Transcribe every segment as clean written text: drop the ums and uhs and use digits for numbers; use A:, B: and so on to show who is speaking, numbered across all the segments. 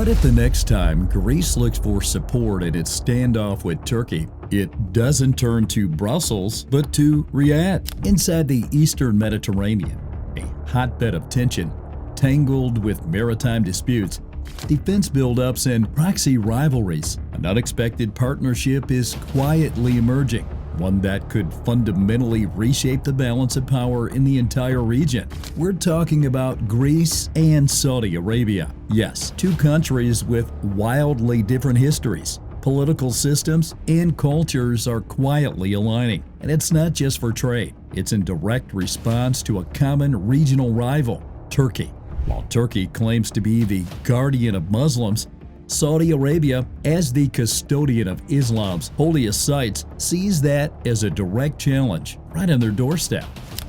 A: if the next time Greece looks for support in its standoff with Turkey, it doesn't turn to Brussels, but to Riyadh, inside the Eastern Mediterranean, a hotbed of tension, tangled with maritime disputes, defense buildups, and proxy rivalries? An unexpected partnership is quietly emerging, one that could fundamentally reshape the balance of power in the entire region. We're talking about Greece and Saudi Arabia. Yes, two countries with wildly different histories, political systems, and cultures are quietly aligning. And it's not just for trade. It's in direct response to a common regional rival, Turkey. While Turkey claims to be the guardian of Muslims, Saudi Arabia, as the custodian of Islam's holiest sites, sees that as a direct challenge right on their doorstep.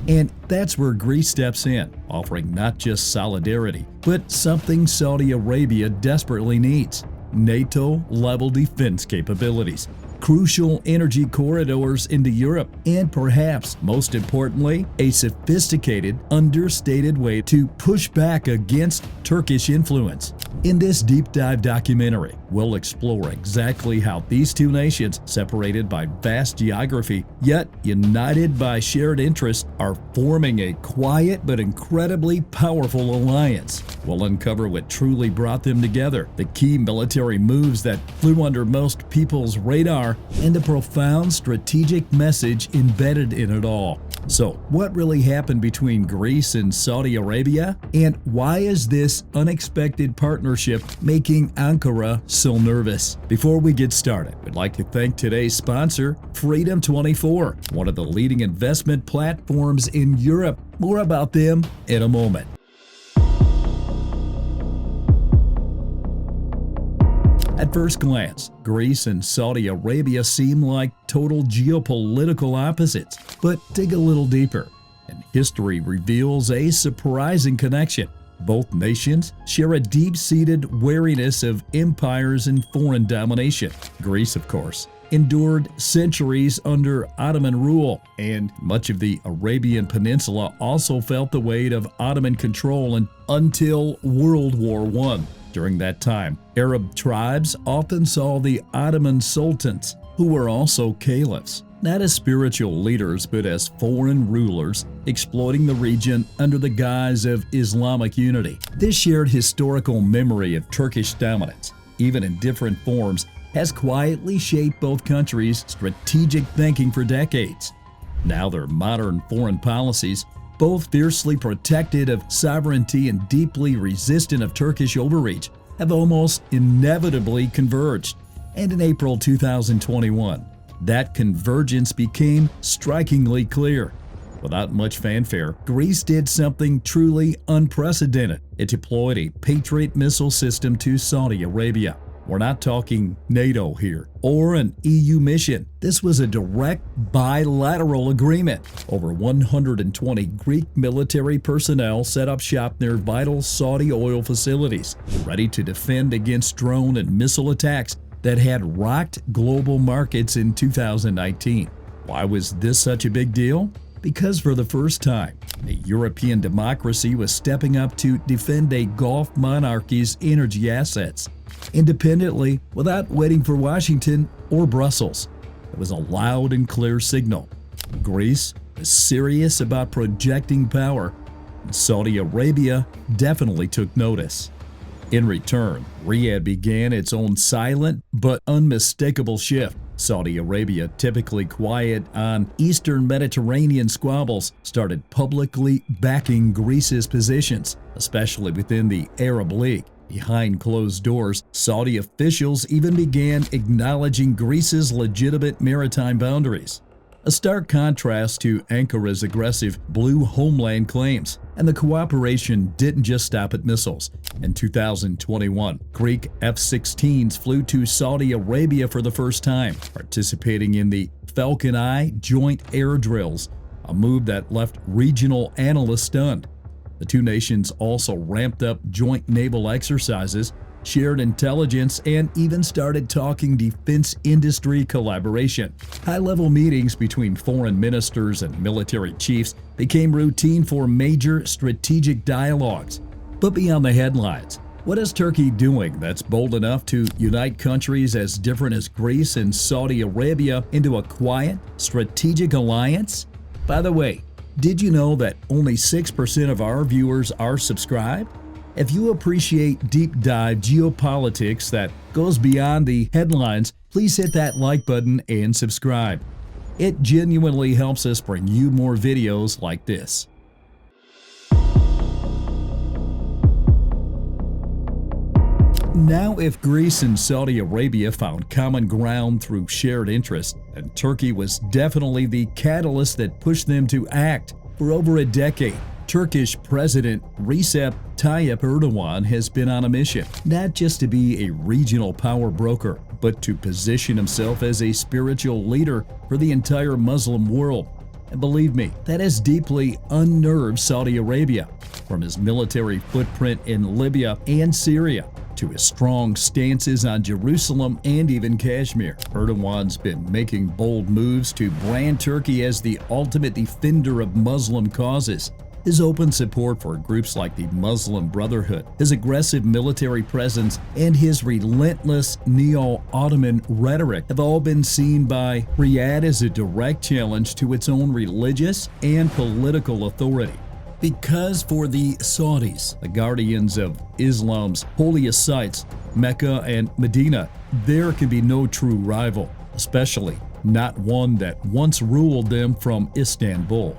A: And that's where Greece steps in, offering not just solidarity, but something Saudi Arabia desperately needs: NATO-level defense capabilities, crucial energy corridors into Europe, and perhaps most importantly, a sophisticated, understated way to push back against Turkish influence. In this deep dive documentary, we'll explore exactly how these two nations, separated by vast geography, yet united by shared interests, are forming a quiet but incredibly powerful alliance. We'll uncover what truly brought them together, the key military moves that flew under most people's radar, and the profound strategic message embedded in it all. So, what really happened between Greece and Saudi Arabia? And why is this unexpected partnership making Ankara so nervous? Before we get started, we'd like to thank today's sponsor, Freedom 24, one of the leading investment platforms in Europe. More about them in a moment. At first glance, Greece and Saudi Arabia seem like total geopolitical opposites, but dig a little deeper, and history reveals a surprising connection. Both nations share a deep-seated wariness of empires and foreign domination. Greece, of course, endured centuries under Ottoman rule, and much of the Arabian Peninsula also felt the weight of Ottoman control until World War I. During that time, Arab tribes often saw the Ottoman sultans, who were also caliphs, not as spiritual leaders but as foreign rulers, exploiting the region under the guise of Islamic unity. This shared historical memory of Turkish dominance, even in different forms, has quietly shaped both countries' strategic thinking for decades. Now their modern foreign policies, both fiercely protected of sovereignty and deeply resistant of Turkish overreach, have almost inevitably converged. And in April 2021, that convergence became strikingly clear. Without much fanfare, Greece did something truly unprecedented. It deployed a Patriot missile system to Saudi Arabia. We're not talking NATO here, or an EU mission. This was a direct bilateral agreement. Over 120 Greek military personnel set up shop near vital Saudi oil facilities, ready to defend against drone and missile attacks that had rocked global markets in 2019. Why was this such a big deal? Because for the first time, a European democracy was stepping up to defend a Gulf monarchy's energy assets, independently, without waiting for Washington or Brussels. It was a loud and clear signal. Greece was serious about projecting power, and Saudi Arabia definitely took notice. In return, Riyadh began its own silent but unmistakable shift. Saudi Arabia, typically quiet on Eastern Mediterranean squabbles, started publicly backing Greece's positions, especially within the Arab League. Behind closed doors, Saudi officials even began acknowledging Greece's legitimate maritime boundaries. A stark contrast to Ankara's aggressive blue homeland claims. And the cooperation didn't just stop at missiles. In 2021, Greek F-16s flew to Saudi Arabia for the first time, participating in the Falcon Eye joint air drills, a move that left regional analysts stunned. The two nations also ramped up joint naval exercises, shared intelligence, and even started talking defense industry collaboration. High-level meetings between foreign ministers and military chiefs became routine for major strategic dialogues. But beyond the headlines, What is Turkey doing that's bold enough to unite countries as different as Greece and Saudi Arabia into a quiet, strategic alliance? By the way, did you know that only 6% of our viewers are subscribed? If you appreciate deep dive geopolitics that goes beyond the headlines, please hit that like button and subscribe. It genuinely helps us bring you more videos like this. Now, if Greece and Saudi Arabia found common ground through shared interest, and Turkey was definitely the catalyst that pushed them to act. For over a decade, Turkish President Recep Tayyip Erdogan has been on a mission, not just to be a regional power broker, but to position himself as a spiritual leader for the entire Muslim world. And believe me, that has deeply unnerved Saudi Arabia, from his military footprint in Libya and Syria to his strong stances on Jerusalem and even Kashmir. Erdogan's been making bold moves to brand Turkey as the ultimate defender of Muslim causes. His open support for groups like the Muslim Brotherhood, his aggressive military presence, and his relentless neo-Ottoman rhetoric have all been seen by Riyadh as a direct challenge to its own religious and political authority. Because for the Saudis, the guardians of Islam's holiest sites, Mecca and Medina, there can be no true rival, especially not one that once ruled them from Istanbul.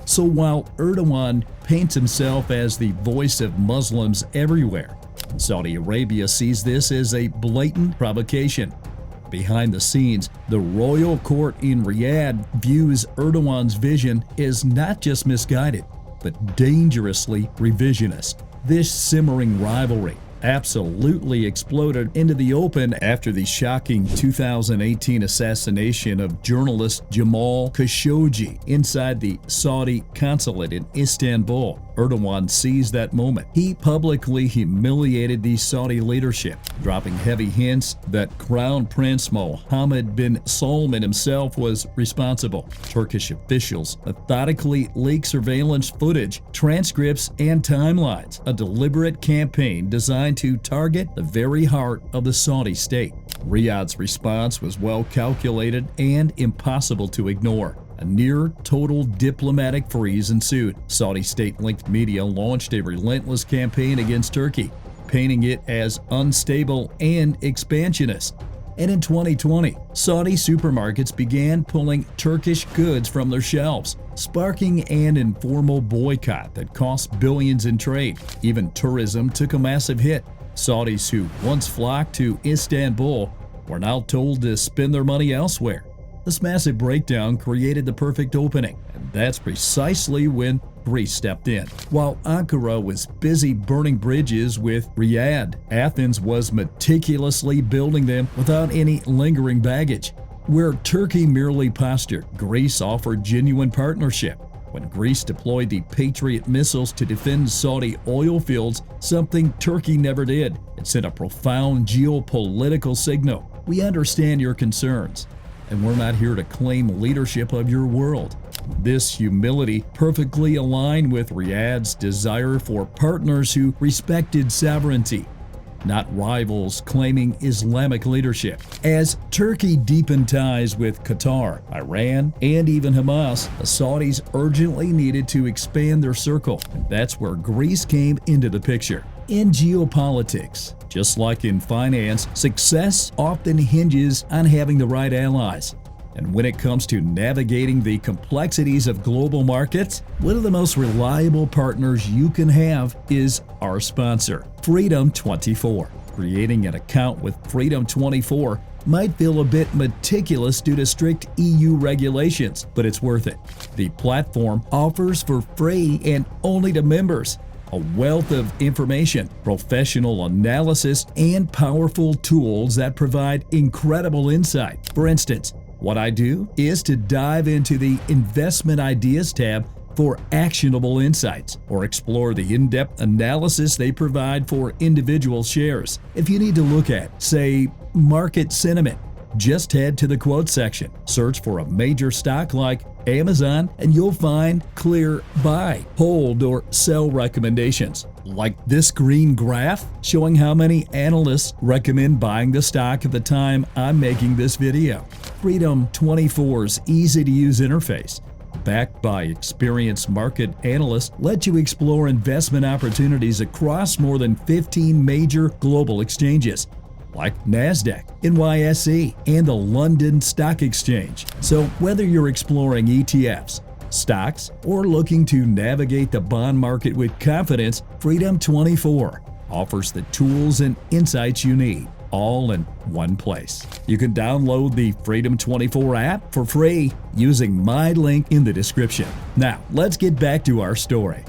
A: So while Erdogan paints himself as the voice of Muslims everywhere, Saudi Arabia sees this as a blatant provocation. Behind the scenes, the royal court in Riyadh views Erdogan's vision as not just misguided, but dangerously revisionist. This simmering rivalry absolutely exploded into the open after the shocking 2018 assassination of journalist Jamal Khashoggi inside the Saudi consulate in Istanbul. Erdogan seized that moment. He publicly humiliated the Saudi leadership, dropping heavy hints that Crown Prince Mohammed bin Salman himself was responsible. Turkish officials methodically leaked surveillance footage, transcripts, and timelines, a deliberate campaign designed to target the very heart of the Saudi state. Riyadh's response was well calculated and impossible to ignore. A near-total diplomatic freeze ensued. Saudi state-linked media launched a relentless campaign against Turkey, painting it as unstable and expansionist. And in 2020, Saudi supermarkets began pulling Turkish goods from their shelves, sparking an informal boycott that cost billions in trade. Even tourism took a massive hit. Saudis who once flocked to Istanbul were now told to spend their money elsewhere. This massive breakdown created the perfect opening, and that's precisely when Greece stepped in. While Ankara was busy burning bridges with Riyadh, Athens was meticulously building them without any lingering baggage. Where Turkey merely postured, Greece offered genuine partnership. When Greece deployed the Patriot missiles to defend Saudi oil fields, something Turkey never did, it sent a profound geopolitical signal. We understand your concerns, and we're not here to claim leadership of your world. This humility perfectly aligned with Riyadh's desire for partners who respected sovereignty, not rivals claiming Islamic leadership. As Turkey deepened ties with Qatar, Iran, and even Hamas, the Saudis urgently needed to expand their circle, and that's where Greece came into the picture. In geopolitics, just like in finance, success often hinges on having the right allies. And when it comes to navigating the complexities of global markets, one of the most reliable partners you can have is our sponsor, Freedom 24. Creating an account with Freedom 24 might feel a bit meticulous due to strict EU regulations, but it's worth it. The platform offers for free and only to members a wealth of information, professional analysis, and powerful tools that provide incredible insight. For instance, what I do is to dive into the Investment Ideas tab for actionable insights, or explore the in-depth analysis they provide for individual shares. If you need to look at, say, market sentiment, Just head to the quote section, search for a major stock like Amazon, and you'll find clear buy, hold, or sell recommendations. Like this green graph showing how many analysts recommend buying the stock at the time I'm making this video. Freedom 24's easy-to-use interface, backed by experienced market analysts, lets you explore investment opportunities across more than 15 major global exchanges, like Nasdaq, NYSE, and the London Stock Exchange. So whether you're exploring ETFs, stocks, or looking to navigate the bond market with confidence, Freedom 24 offers the tools and insights you need, all in one place. You can download the Freedom 24 app for free using my link in the description. Now, let's get back to our story.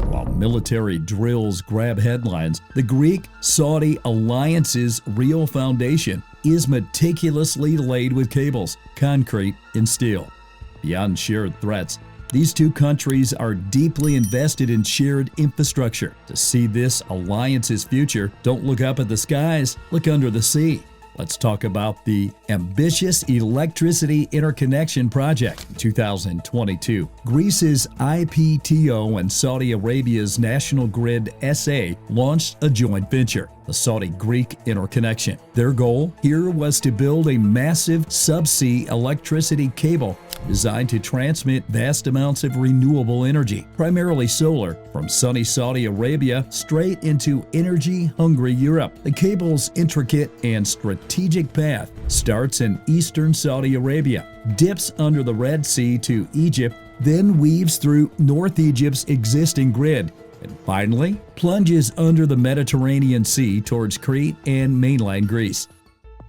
A: While military drills grab headlines, the Greek-Saudi alliance's real foundation is meticulously laid with cables, concrete, and steel. Beyond shared threats, these two countries are deeply invested in shared infrastructure. To see this alliance's future, don't look up at the skies, look under the sea. Let's talk about the ambitious electricity interconnection project. In 2022, Greece's IPTO and Saudi Arabia's National Grid SA launched a joint venture, the Saudi-Greek interconnection. Their goal here was to build a massive subsea electricity cable designed to transmit vast amounts of renewable energy, primarily solar, from sunny Saudi Arabia straight into energy-hungry Europe. The cable's intricate and strategic path starts in eastern Saudi Arabia, dips under the Red Sea to Egypt, then weaves through North Egypt's existing grid, and finally plunges under the Mediterranean Sea towards Crete and mainland Greece.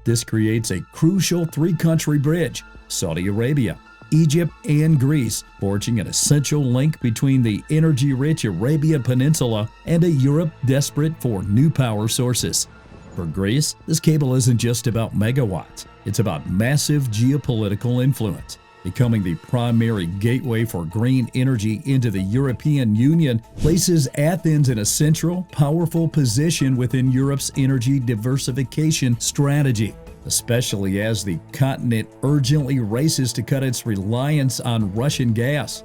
A: This creates a crucial three-country bridge: Saudi Arabia, Egypt, and Greece, forging an essential link between the energy-rich Arabian Peninsula and a Europe desperate for new power sources. For Greece, this cable isn't just about megawatts, it's about massive geopolitical influence. Becoming the primary gateway for green energy into the European Union places Athens in a central, powerful position within Europe's energy diversification strategy, especially as the continent urgently races to cut its reliance on Russian gas.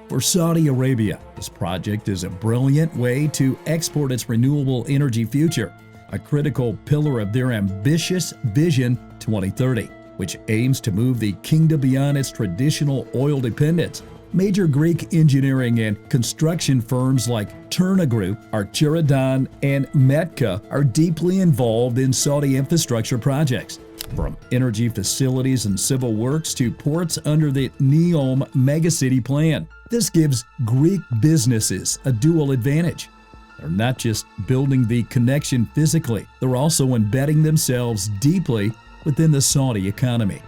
A: For Saudi Arabia, this project is a brilliant way to export its renewable energy future, a critical pillar of their ambitious Vision 2030, which aims to move the kingdom beyond its traditional oil dependence. Major Greek engineering and construction firms like Terna Group, Archiradon, and Metka are deeply involved in Saudi infrastructure projects, from energy facilities and civil works to ports under the NEOM megacity plan. This gives Greek businesses a dual advantage. They're not just building the connection physically, they're also embedding themselves deeply within the Saudi economy.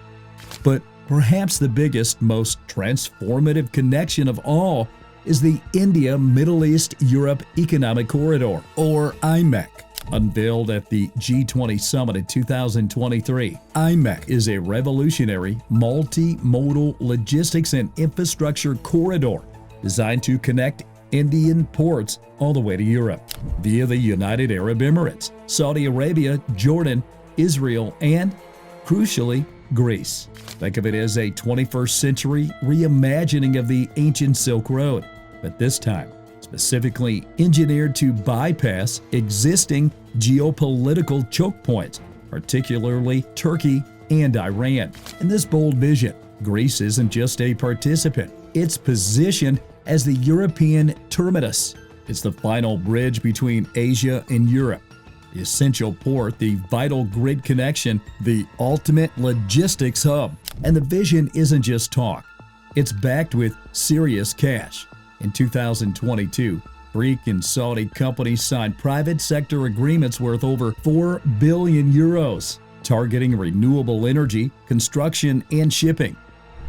A: But perhaps the biggest, most transformative connection of all is the India-Middle East-Europe Economic Corridor, or IMEC. Unveiled at the G20 Summit in 2023, IMEC is a revolutionary multimodal logistics and infrastructure corridor designed to connect Indian ports all the way to Europe via the United Arab Emirates, Saudi Arabia, Jordan, Israel, and, crucially, Greece. Think of it as a 21st century reimagining of the ancient Silk Road, but this time specifically engineered to bypass existing geopolitical choke points, particularly Turkey and Iran. In this bold vision, Greece isn't just a participant, it's positioned as the European terminus. It's the final bridge between Asia and Europe, the essential port, the vital grid connection, the ultimate logistics hub. And the vision isn't just talk, it's backed with serious cash. In 2022, Greek and Saudi companies signed private sector agreements worth over 4 billion euros, targeting renewable energy, construction, and shipping.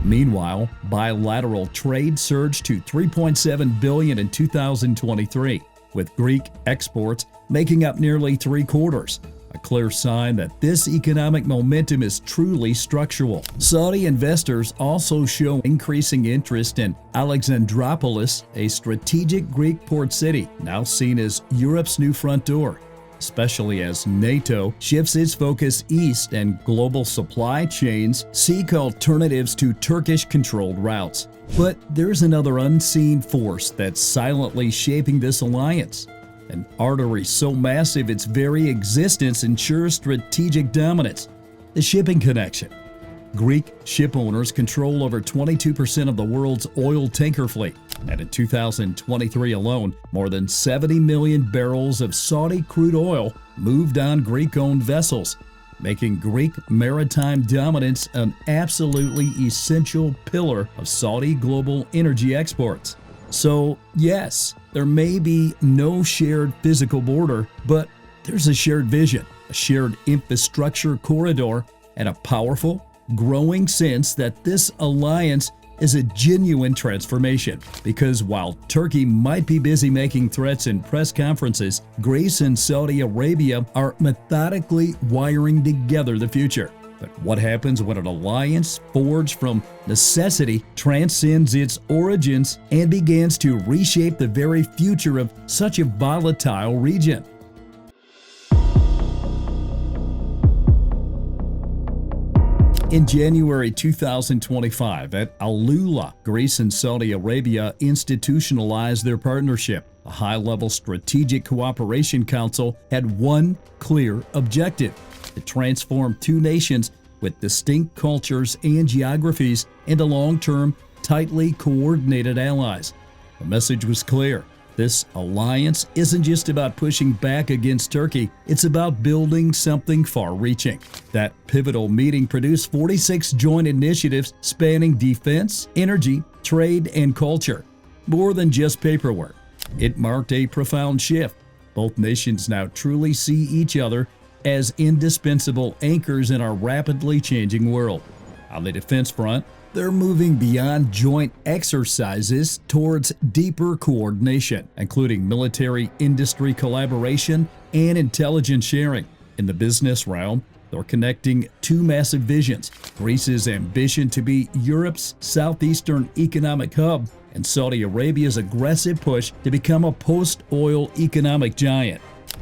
A: Meanwhile, bilateral trade surged to 3.7 billion in 2023, with Greek exports making up nearly three-quarters, a clear sign that this economic momentum is truly structural. Saudi investors also show increasing interest in Alexandroupolis, a strategic Greek port city, now seen as Europe's new front door. especially as NATO shifts its focus east and global supply chains seek alternatives to Turkish-controlled routes. But there's another unseen force that's silently shaping this alliance. An artery so massive its very existence ensures strategic dominance: the shipping connection. Greek ship owners control over 22% of the world's oil tanker fleet, and in 2023 alone, more than 70 million barrels of Saudi crude oil moved on Greek-owned vessels, making Greek maritime dominance an absolutely essential pillar of Saudi global energy exports. So, yes, there may be no shared physical border, but there's a shared vision, a shared infrastructure corridor, and a powerful, growing sense that this alliance is a genuine transformation. Because while Turkey might be busy making threats in press conferences, Greece and Saudi Arabia are methodically wiring together the future. But what happens when an alliance forged from necessity transcends its origins and begins to reshape the very future of such a volatile region? In January 2025, at Alula, Greece and Saudi Arabia institutionalized their partnership. A high-level strategic cooperation council had one clear objective: to transform two nations with distinct cultures and geographies into long-term, tightly coordinated allies. The message was clear. This alliance isn't just about pushing back against Turkey, it's about building something far-reaching. That pivotal meeting produced 46 joint initiatives spanning defense, energy, trade, and culture. More than just paperwork. It marked a profound shift. Both nations now truly see each other as indispensable anchors in our rapidly changing world. On the defense front, they're moving beyond joint exercises towards deeper coordination, including military-industry collaboration and intelligence sharing. In the business realm, they're connecting two massive visions: Greece's ambition to be Europe's southeastern economic hub, and Saudi Arabia's aggressive push to become a post-oil economic giant.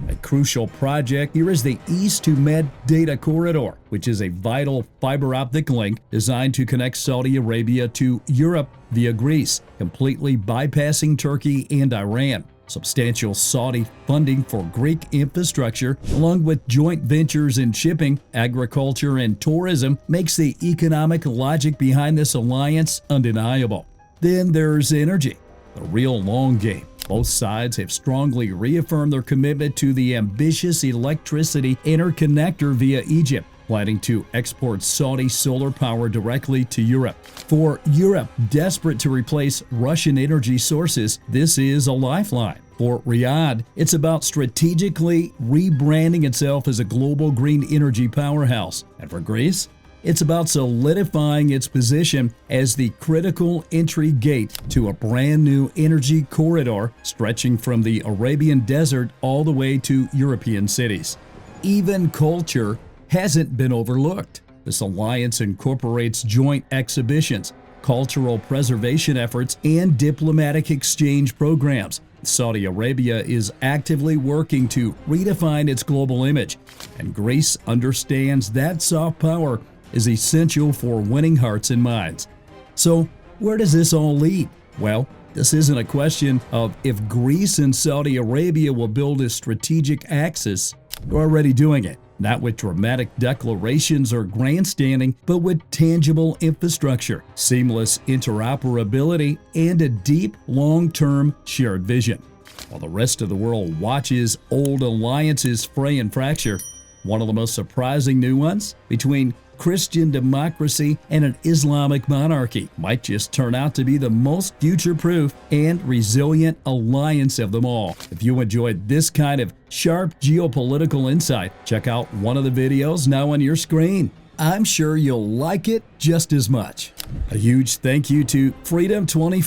A: A crucial project here is the East to Med Data Corridor, which is a vital fiber optic link designed to connect Saudi Arabia to Europe via Greece, completely bypassing Turkey and Iran. Substantial Saudi funding for Greek infrastructure, along with joint ventures in shipping, agriculture, and tourism, makes the economic logic behind this alliance undeniable. Then there's energy, the real long game. Both sides have strongly reaffirmed their commitment to the ambitious electricity interconnector via Egypt, planning to export Saudi solar power directly to Europe. For Europe, desperate to replace Russian energy sources, this is a lifeline. For Riyadh, it's about strategically rebranding itself as a global green energy powerhouse. And for Greece, it's about solidifying its position as the critical entry gate to a brand new energy corridor stretching from the Arabian Desert all the way to European cities. Even culture hasn't been overlooked. This alliance incorporates joint exhibitions, cultural preservation efforts, and diplomatic exchange programs. Saudi Arabia is actively working to redefine its global image, and Greece understands that soft power is essential for winning hearts and minds. So, where does this all lead? Well, this isn't a question of if Greece and Saudi Arabia will build a strategic axis. They're already doing it, not with dramatic declarations or grandstanding, but with tangible infrastructure, seamless interoperability, and a deep, long-term shared vision. While the rest of the world watches old alliances fray and fracture, one of the most surprising new ones between Christian democracy and an Islamic monarchy might just turn out to be the most future-proof and resilient alliance of them all. If you enjoyed this kind of sharp geopolitical insight, check out one of the videos now on your screen. I'm sure you'll like it just as much. A huge thank you to Freedom24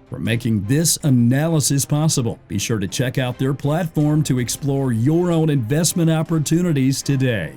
A: for making this analysis possible. Be sure to check out their platform to explore your own investment opportunities today.